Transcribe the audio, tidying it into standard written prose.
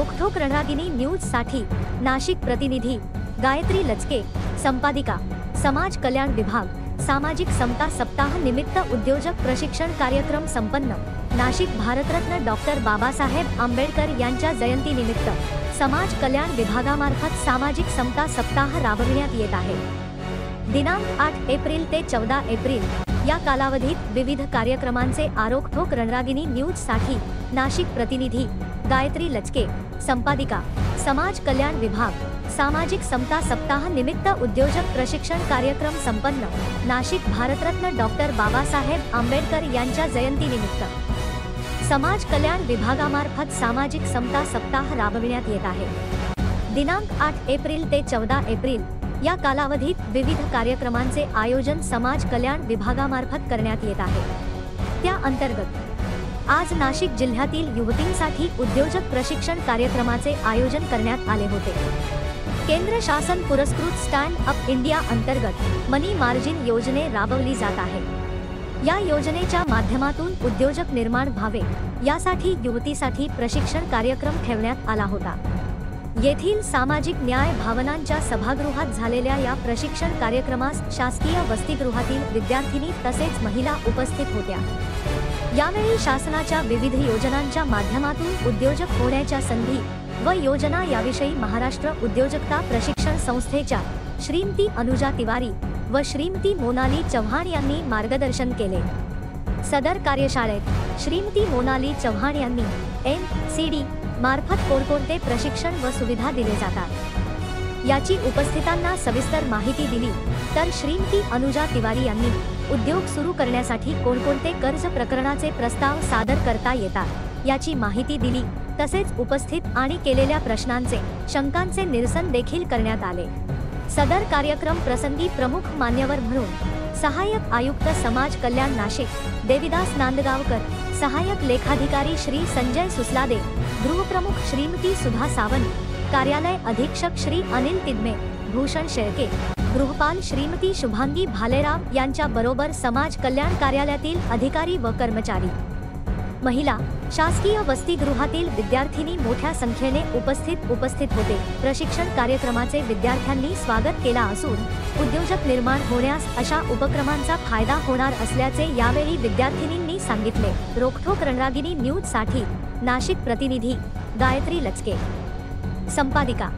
रोखोक रणरागिणी news साठी नाशिक प्रतिनिधी गायत्री लचके। संपादिका समाज कल्याण विभाग। सामाजिक समता सप्ताह निमित्त उद्योजक प्रशिक्षण कार्यक्रम संपन्न। नाशिक भारतरत्न डॉक्टर बाबासाहेब आंबेडकर यांच्या जयंतीनिमित्त समाज कल्याण विभागामार्फत सामाजिक समता सप्ताह राबविण्यात येत आहे। दिनांक 8 एप्रिल ते 14 एप्रिल या कालावधीत विविध कार्यक्रमांचे रोखोक रणरागिणी न्यूज साठी नाशिक प्रतिनिधी गायत्री लचके। संपादिका समाज कल्याण विभाग। सामाजिक समता सप्ताह निमित्त उद्योजक प्रशिक्षण कार्यक्रम संपन्न। नाशिक भारतरत्न डॉक्टर बाबासाहेब आंबेडकर यांच्या जयंतीनिमित्त समाज कल्याण विभागामार्फत सामाजिक समता सप्ताह राबविण्यात येत आहे। दिनांक 8 एप्रिल ते 14 एप्रिल या कालावधीत विविध कार्यक्रमांचे आयोजन समाज कल्याण विभागामार्फत करण्यात येत आहे। त्या अंतर्गत आज नाशिक जिल्ह्यातील युवतींसाठी उद्योजक प्रशिक्षण कार्यक्रमाचे आयोजन करण्यात आले होते। केंद्र शासन पुरस्कृत स्टँड अप इंडिया अंतर्गत मनी मार्जिन योजने राबवली जात आहे। या योजनेच्या माध्यमातून उद्योजक निर्माण व्हावे यासाठी युवतीसाठी प्रशिक्षण कार्यक्रम ठेवण्यात आला होता। येथील सामाजिक न्याय भावनांच्या सभागृहात झालेल्या या प्रशिक्षण कार्यक्रमास शासकीय वसतिगृहातील विद्यार्थिनी तसेच महिला उपस्थित होत्या। यावेळी शासनाच्या विविध योजनांच्या माध्यमातून उद्योजक होण्याच्या संधी व योजना याविषयी महाराष्ट्र उद्योजकता प्रशिक्षण संस्थेच्या श्रीमती अनुजा तिवारी व श्रीमती मोनाली चव्हाण यांनी मार्गदर्शन केले। सदर कार्यशाळेत श्रीमती मोनाली चव्हाण यांनी NCD मार्फत कोणकोणते प्रशिक्षण व सुविधा दिले जातात याची उपस्थितांना सविस्तर माहिती दिली, तर श्रीमती अनुजा तिवारी यांनी उद्योग सुरू करण्यासाठी कोणकोणते कर्ज प्रकरणाचे प्रस्ताव सादर करता येतात याची माहिती दिली। तसेच उपस्थित आणि केलेल्या प्रश्नांचे शंकांचे निरसन देखील करण्यात आले। सदर कार्यक्रम प्रसंगी प्रमुख मान्यवर म्हणून सहाय्यक आयुक्त समाज कल्याण नाशिक देविदास नांदगावकर, सहाय्यक लेखाधिकारी श्री संजय सुसलादे, गृहप्रमुख श्रीमती सुधा सावंत, कार्यालय अधीक्षक श्री अनिल तिदमे, भूषण शेळके, गृहपाल श्रीमती शुभांगी भालेराव यांच्या बरोबर समाज कल्याण कार्यालयातील अधिकारी व कर्मचारी, महिला, शासकीय वसतिगृहातील विद्यार्थिनी मोठ्या संख्येने उपस्थित होते। प्रशिक्षण कार्यक्रमाचे विद्यार्थ्यांनी स्वागत केला असून उद्योजक निर्माण होण्यास अशा उपक्रमांचा फायदा होणार असल्याचे यावेळी विद्यार्थिनींनी सांगितले। रोखोक रणरागिणी न्यूज साठी नाशिक प्रतिनिधी गायत्री लचके। संपादिका